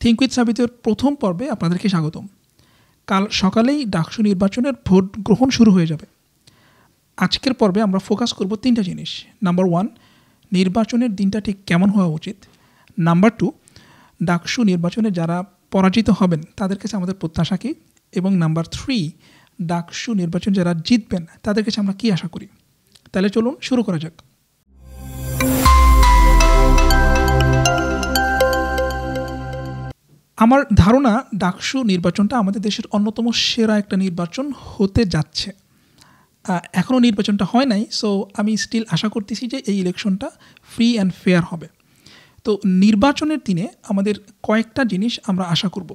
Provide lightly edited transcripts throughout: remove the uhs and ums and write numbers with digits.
Think with সাবিতের প্রথম পর্বে আপনাদেরকে স্বাগতম। কাল সকালেই ডাকসু নির্বাচনের ভোট গ্রহণ শুরু হয়ে যাবে। আজকের পর্বে আমরা ফোকাস করব 3টা জিনিস। নাম্বার 1, নির্বাচনের দিনটা ঠিক কেমন হওয়া উচিত। নাম্বার 2, ডাকসু নির্বাচনে যারা পরাজিত হবেন তাদের কাছে আমাদের প্রত্যাশা কী। এবং নাম্বার 3, ডাকসু নির্বাচন যারা জিতবেন তাদের কাছে আমরা কী আশা করি। তাহলে চলুন শুরু করা যাক। আমার ধারণা ডাকসু নির্বাচনটা আমাদের দেশের অন্যতম সেরা একটা নির্বাচন হতে যাচ্ছে। এখনও নির্বাচনটা হয় নাই, সো আমি স্টিল আশা করতেছি যে এই ইলেকশনটা ফ্রি অ্যান্ড ফেয়ার হবে। তো নির্বাচনের দিনে আমাদের কয়েকটা জিনিস আমরা আশা করব।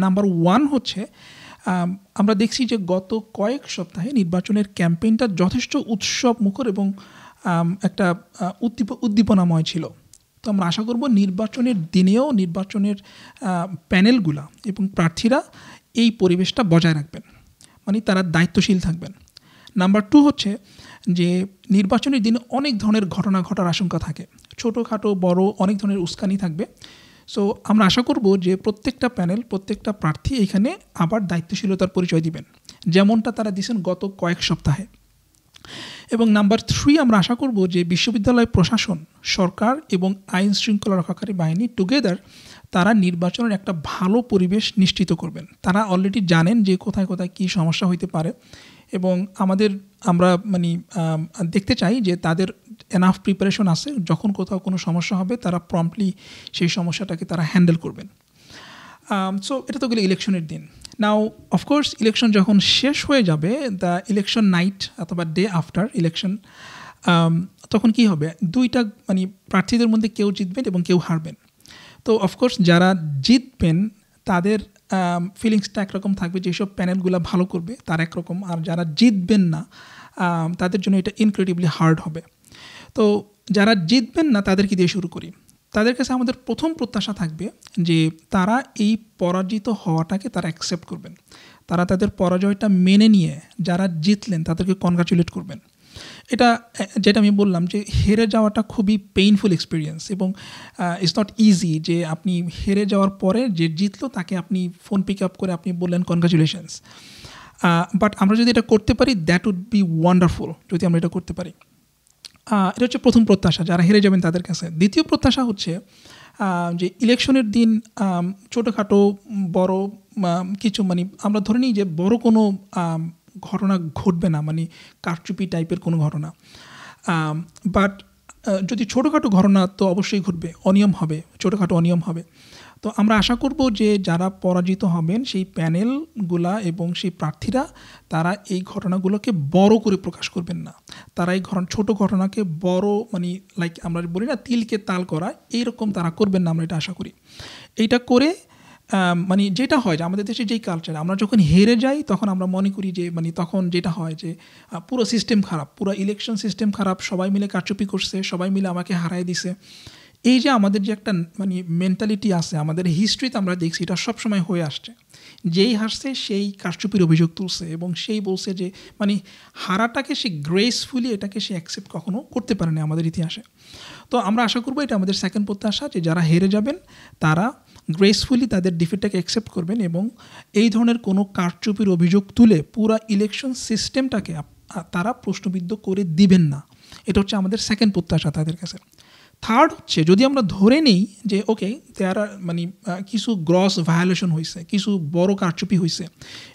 নাম্বার 1 হচ্ছে, আমরা দেখছি যে গত কয়েক সপ্তাহে নির্বাচনের ক্যাম্পেইনটা যথেষ্ট উৎসব মুখর এবং একটা উদ্দীপনাময় ছিল। তো আমরা আশা করব নির্বাচনের দিনেও নির্বাচনের প্যানেলগুলা এবং প্রার্থীরা এই পরিবেশটা বজায় রাখবেন, মানে তারা দায়িত্বশীল থাকবেন। নাম্বার 2 হচ্ছে যে নির্বাচনের দিনে অনেক ধরনের ঘটনা ঘটার আশঙ্কা থাকে, ছোটোখাটো বড় অনেক ধরনের উস্কানি থাকবে। সো আমরা আশা করব যে প্রত্যেকটা প্যানেল, প্রত্যেকটা প্রার্থী এখানে আবার দায়িত্বশীলতার পরিচয় দিবেন, যেমনটা তারা দিয়েছেন গত কয়েক সপ্তাহে। এবং নাম্বার 3, আমরা আশা করব যে বিশ্ববিদ্যালয় প্রশাসন, সরকার এবং আইন শৃঙ্খলা রক্ষাকারী বাহিনী টুগেদার তারা নির্বাচনের একটা ভালো পরিবেশ নিশ্চিত করবেন। তারা অলরেডি জানেন যে কোথায় কোথায় কী সমস্যা হইতে পারে এবং আমরা দেখতে চাই যে তাদের এনাফ প্রিপারেশন আছে, যখন কোথাও কোনো সমস্যা হবে তারা প্রম্পটলি সেই সমস্যাটাকে তারা হ্যান্ডেল করবেন। সো এটা তো গেলে ইলেকশনের দিন। নাও অফকোর্স ইলেকশন যখন শেষ হয়ে যাবে, দ্য ইলেকশন নাইট অথবা ডে আফটার ইলেকশন, তখন কি হবে, দুইটা প্রার্থীদের মধ্যে কেউ জিতবেন এবং কেউ হারবেন। তো অফকোর্স যারা জিতবেন তাদের ফিলিংসটা একরকম থাকবে, যেসব প্যানেলগুলো ভালো করবে তার একরকম, আর যারা জিতবেন না তাদের জন্য এটা ইনক্রেডিবলি হার্ড হবে। তো যারা জিতবেন না তাদেরকে দিয়ে শুরু করি। তাদের কাছে আমাদের প্রথম প্রত্যাশা থাকবে যে তারা এই পরাজিত হওয়াটাকে তারা অ্যাকসেপ্ট করবেন, তারা তাদের পরাজয়টা মেনে নিয়ে যারা জিতলেন তাদেরকে কনগ্রাচুলেট করবেন। এটা যেটা আমি বললাম যে হেরে যাওয়াটা খুবই পেইনফুল এক্সপিরিয়েন্স এবং ইটস নট ইজি যে আপনি হেরে যাওয়ার পরে যে জিতলো তাকে আপনি ফোন পিক আপ করে আপনি বললেন কনগ্রাচুলেশনস। বাট আমরা যদি এটা করতে পারি, দ্যাট উড বি ওয়ান্ডারফুল যদি আমরা এটা করতে পারি। এটা হচ্ছে প্রথম প্রত্যাশা, যারা হেরে যাবেন তাদের কাছে। দ্বিতীয় প্রত্যাশা হচ্ছে যে ইলেকশনের দিন ছোটোখাটো বড় কিছু আমরা ধরে নিই যে বড় কোনো ঘটনা ঘটবে না, কারচুপি টাইপের কোনো ঘটনা। বাট যদি ছোটোখাটো ঘটনা তো অবশ্যই ঘটবে, অনিয়ম হবে, ছোটোখাটো অনিয়ম হবে। তো আমরা আশা করব যে যারা পরাজিত হবেন সেই প্যানেলগুলা এবং সেই প্রার্থীরা তারা এই ঘটনাগুলোকে বড় করে প্রকাশ করবেন না। তারা এই ছোটো ঘটনাকে বড় লাইক আমরা বলি না তিলকে তাল করা, এইরকম তারা করবেন না, আমরা এটা আশা করি। এইটা করে যেটা হয় যে আমাদের দেশে যেই কালচার, আমরা যখন হেরে যাই তখন আমরা মনে করি যে তখন যেটা হয় যে পুরো সিস্টেম খারাপ, পুরো ইলেকশন সিস্টেম খারাপ, সবাই মিলে কারচুপি করছে, সবাই মিলে আমাকে হারাই দিছে। এই যে আমাদের যে একটা মেন্টালিটি আছে, আমাদের হিস্ট্রিতে আমরা দেখছি এটা সবসময় হয়ে আসছে। যেই হারছে সেই কারচুপির অভিযোগ তুলছে এবং সেই বলছে যে হারাটাকে সে গ্রেসফুলি এটাকে সে অ্যাকসেপ্ট কখনো করতে পারে না আমাদের ইতিহাসে। তো আমরা আশা করবো এটা আমাদের সেকেন্ড প্রত্যাশা যে যারা হেরে যাবেন তারা গ্রেসফুলি তাদের ডিফিটটাকে অ্যাকসেপ্ট করবেন এবং এই ধরনের কোনো কারচুপির অভিযোগ তুলে পুরা ইলেকশন সিস্টেমটাকে তারা প্রশ্নবিদ্ধ করে দিবেন না। এটা হচ্ছে আমাদের সেকেন্ড প্রত্যাশা তাদের কাছে। থার্ড হচ্ছে, যদি আমরা ধরে নিই যে ওকে দেয়ার কিছু গ্রস ভায়োলেশন হয়েছে, কিছু বড় কারচুপি হয়েছে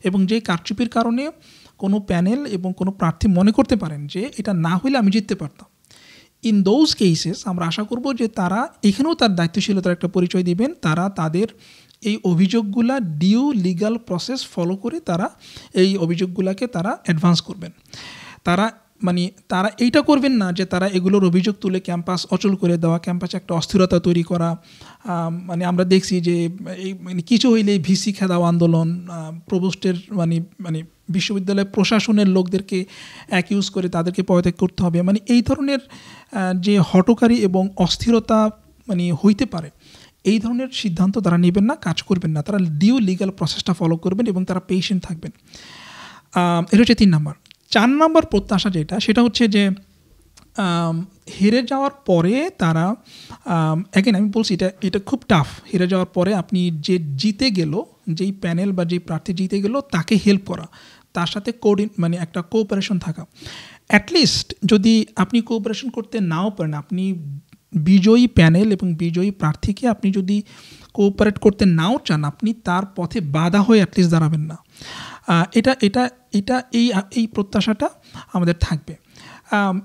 এবং যে কারচুপির কারণে কোনো প্যানেল এবং কোনো প্রার্থী মনে করতে পারেন যে এটা না হইলে আমি জিততে পারতাম, ইন দোজ কেসেস আমরা আশা করব যে তারা এখানেও তার দায়িত্বশীলতার একটা পরিচয় দিবেন। তারা তাদের এই অভিযোগগুলা ডিউ লিগাল প্রসেস ফলো করে তারা এই অভিযোগগুলোকে তারা অ্যাডভান্স করবেন। তারা এইটা করবেন না যে তারা এগুলোর অভিযোগ তুলে ক্যাম্পাস অচল করে দেওয়া, ক্যাম্পাসে একটা অস্থিরতা তৈরি করা। আমরা দেখছি যে এই কিছু হইলেই ভিসি খেদাও আন্দোলন, প্রভোস্টের বিশ্ববিদ্যালয় প্রশাসনের লোকদেরকে অ্যাকিউজ করে তাদেরকে পদত্যাগ করতে হবে। এই ধরনের যে হঠকারী এবং অস্থিরতা হইতে পারে, এই ধরনের সিদ্ধান্ত তারা নেবেন না, কাজ করবেন না। তারা ডিউ লিগাল প্রসেসটা ফলো করবেন এবং তারা পেশেন্ট থাকবেন। এটা হচ্ছে 3 নম্বর। 4 নম্বর প্রত্যাশা যেটা, সেটা হচ্ছে যে হেরে যাওয়ার পরে তারা অ্যাগেন আমি বলছি এটা খুব টাফ। হেরে যাওয়ার পরে আপনি যে জিতে গেল, যেই প্যানেল বা যেই প্রার্থী জিতে গেল তাকে হেল্প করা, তার সাথে মানে একটা কোঅপারেশন থাকা। অ্যাটলিস্ট যদি আপনি কোঅপারেশন করতে নাও পারেন, আপনি বিজয়ী প্যানেল এবং বিজয়ী প্রার্থীকে আপনি যদি কোঅপারেট করতে নাও চান, আপনি তার পথে বাধা হয়ে অ্যাটলিস্ট দাঁড়াবেন না। এটা এটা এটা এই প্রত্যাশাটা আমাদের থাকবে।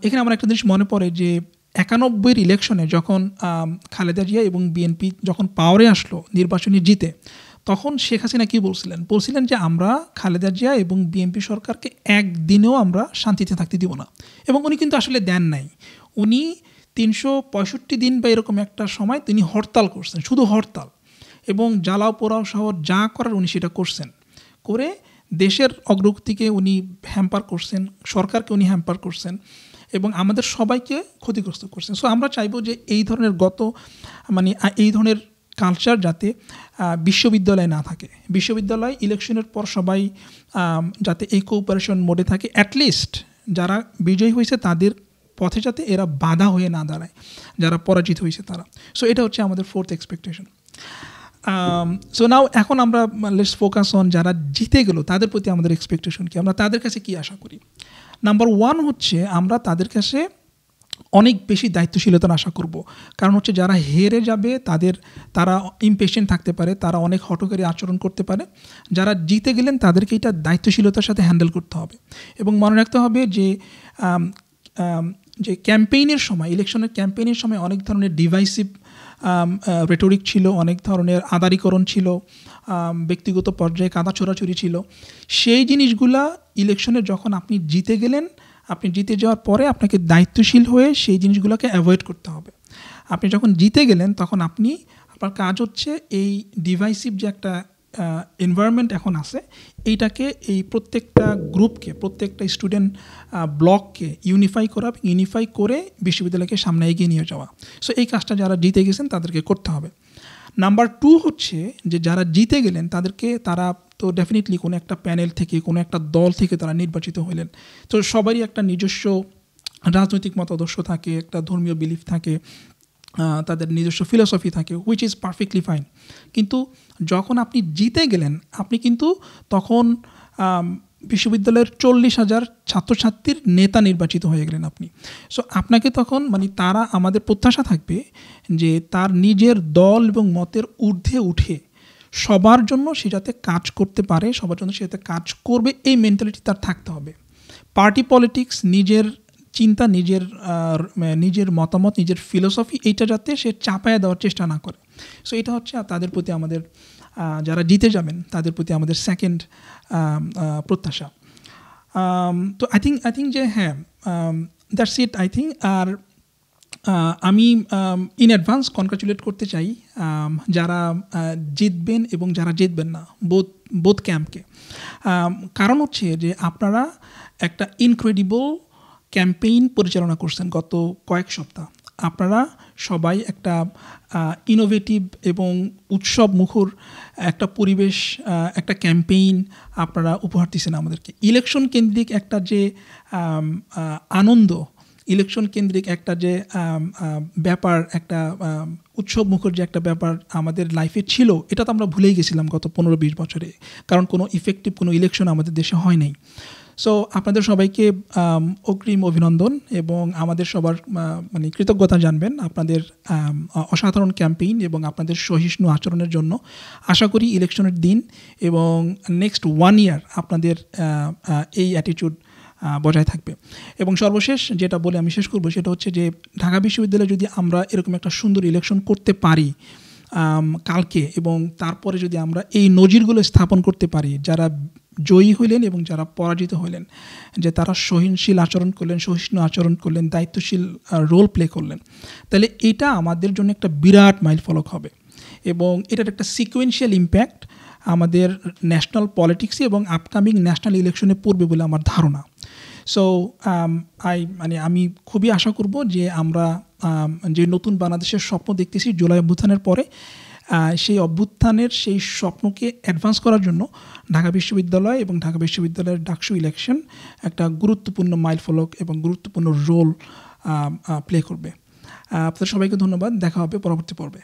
এখানে আমার একটা জিনিস মনে পড়ে যে 91 ইলেকশনে যখন খালেদা জিয়া এবং বিএনপি যখন পাওয়ারে আসলো নির্বাচনে জিতে, তখন শেখ হাসিনা কী বলছিলেন যে আমরা খালেদা জিয়া এবং বিএনপি সরকারকে একদিনেও আমরা শান্তিতে থাকতে দিব না। এবং উনি কিন্তু আসলে দেন নাই। উনি 365 দিন বা এরকম একটা সময় তিনি হরতাল করছেন, শুধু হরতাল, এবং জ্বালাও পোড়াও সহ যা করার উনি সেটা করছেন, করে দেশের অগ্রগতিকে উনি হ্যাম্পার করছেন, সরকারকে উনি হ্যাম্পার করছেন এবং আমাদের সবাইকে ক্ষতিগ্রস্ত করছেন। সো আমরা চাইবো যে এই ধরনের এই ধরনের কালচার যাতে বিশ্ববিদ্যালয়ে না থাকে। বিশ্ববিদ্যালয় ইলেকশনের পর সবাই যাতে এই কোঅপারেশন মোডে থাকে, অ্যাটলিস্ট যারা বিজয়ী হয়েছে তাদের পথে যাতে এরা বাধা হয়ে না দাঁড়ায়, যারা পরাজিত হয়েছে তারা। সো এটা হচ্ছে আমাদের 4th এক্সপেকটেশন। সো নাও এখন আমরা লেটস ফোকাস অন যারা জিতে গেল তাদের প্রতি আমাদের এক্সপেকটেশন কি, আমরা তাদের কাছে কি আশা করি। নাম্বার 1 হচ্ছে আমরা তাদের কাছে অনেক বেশি দায়িত্বশীলতার আশা করব। কারণ হচ্ছে যারা হেরে যাবে তারা ইমপেশেন্ট থাকতে পারে, তারা অনেক হঠকারী আচরণ করতে পারে। যারা জিতে গেলেন তাদেরকে এটা দায়িত্বশীলতার সাথে হ্যান্ডেল করতে হবে এবং মনে রাখতে হবে যে ক্যাম্পেইনের সময়, ইলেকশনের ক্যাম্পেইনের সময় অনেক ধরনের ডিভাইসিভ রেটোরিক ছিল, অনেক ধরনের আদারিকরণ ছিল, ব্যক্তিগত পর্যায়ে কাদা ছোড়াছুরি ছিল। সেই জিনিসগুলা ইলেকশনে যখন আপনি জিতে গেলেন, আপনি জিতে যাওয়ার পরে আপনাকে দায়িত্বশীল হয়ে সেই জিনিসগুলোকে অ্যাভয়েড করতে হবে। আপনি যখন জিতে গেলেন তখন আপনার কাজ হচ্ছে এই ডিভাইসিভ যে একটা এনভায়রনমেন্ট এখন আছে, এইটাকে এই প্রত্যেকটা গ্রুপকে, প্রত্যেকটা স্টুডেন্ট ব্লককে ইউনিফাই করে বিশ্ববিদ্যালয়কে সামনে এগিয়ে নিয়ে যাওয়া। সো এই কাজটা যারা জিতে গেছেন তাদেরকে করতে হবে। নাম্বার 2 হচ্ছে যে যারা জিতে গেলেন তারা তো ডেফিনেটলি কোনো একটা প্যানেল থেকে, কোনো একটা দল থেকে তারা নির্বাচিত হলেন। তো সবারই একটা নিজস্ব রাজনৈতিক মতাদর্শ থাকে, একটা ধর্মীয় বিলিফ থাকে, তাদের নিজস্ব ফিলসফি থাকে, হুইচ ইজ পারফেক্টলি ফাইন। কিন্তু যখন আপনি জিতে গেলেন, আপনি কিন্তু তখন বিশ্ববিদ্যালয়ের 40,000 ছাত্রছাত্রীর নেতা নির্বাচিত হয়ে গেলেন আপনি। সো আপনাকে তখন তারা, আমাদের প্রত্যাশা থাকবে যে তার নিজের দল এবং মতের ঊর্ধ্বে উঠে সবার জন্য সে যাতে কাজ করতে পারে, সবার জন্য সে যাতে কাজ করবে, এই মেন্টালিটি তার থাকতে হবে। পার্টি পলিটিক্স, নিজের চিন্তা, নিজের মতামত, নিজের ফিলোসফি, এইটা যাতে সে চাপায় দেওয়ার চেষ্টা না করে। সো এটা হচ্ছে তাদের প্রতি আমাদের, যারা জিতে যাবেন তাদের প্রতি আমাদের সেকেন্ড প্রত্যাশা। তো আই থিঙ্ক যে হ্যাঁ, দ্যাটস ইট আই থিঙ্ক। আর আমি ইন অ্যাডভান্স কনগ্রাচুলেট করতে চাই যারা জিতবেন এবং যারা জিতবেন না, বোথ ক্যাম্পকে। কারণ হচ্ছে যে আপনারা একটা ইনক্রেডিবল ক্যাম্পেইন পরিচালনা করছেন গত কয়েক সপ্তাহ। আপনারা সবাই একটা ইনোভেটিভ এবং উৎসব মুখর একটা পরিবেশ, একটা ক্যাম্পেইন আপনারা উপহার দিচ্ছেন আমাদেরকে। ইলেকশন কেন্দ্রিক একটা যে আনন্দ, ইলেকশন কেন্দ্রিক একটা যে ব্যাপার, একটা উৎসব মুখর যে একটা ব্যাপার আমাদের লাইফে ছিল, এটা তো আমরা ভুলেই গেছিলাম গত 15-20 বছরে। কারণ কোনো ইফেক্টিভ কোনো ইলেকশন আমাদের দেশে হয় নাই। সো আপনাদের সবাইকে অগ্রিম অভিনন্দন এবং আমাদের সবার কৃতজ্ঞতা জানবেন আপনাদের অসাধারণ ক্যাম্পেইন এবং আপনাদের সহিষ্ণু আচরণের জন্য। আশা করি ইলেকশনের দিন এবং নেক্সট 1 ইয়ার আপনাদের এই অ্যাটিটিউড বজায় থাকবে। এবং সর্বশেষ যেটা বলে আমি শেষ করবো সেটা হচ্ছে যে ঢাকা বিশ্ববিদ্যালয়ে যদি আমরা এরকম একটা সুন্দর ইলেকশন করতে পারি কালকে, এবং তারপরে যদি আমরা এই নজিরগুলো স্থাপন করতে পারি, যারা জয়ী হইলেন এবং যারা পরাজিত হইলেন, যে তারা সহনশীল আচরণ করলেন, সহিষ্ণু আচরণ করলেন, দায়িত্বশীল রোল প্লে করলেন, তাহলে এটা আমাদের জন্য একটা বিরাট মাইলফলক হবে এবং এটার একটা সিকোয়েন্সিয়াল ইম্প্যাক্ট আমাদের ন্যাশনাল পলিটিক্সে এবং আপকামিং ন্যাশনাল ইলেকশনে পড়বে বলে আমার ধারণা। সো আমি খুবই আশা করব যে আমরা যে নতুন বাংলাদেশের স্বপ্ন দেখতেছি জুলাই অভ্যুত্থানের পরে, সেই অভ্যুত্থানের সেই স্বপ্নকে অ্যাডভান্স করার জন্য ঢাকা বিশ্ববিদ্যালয় এবং ঢাকা বিশ্ববিদ্যালয়ের ডাকসু ইলেকশন একটা গুরুত্বপূর্ণ মাইলফলক এবং গুরুত্বপূর্ণ রোল প্লে করবে। আপনাদের সবাইকে ধন্যবাদ, দেখা হবে পরবর্তী পর্বে।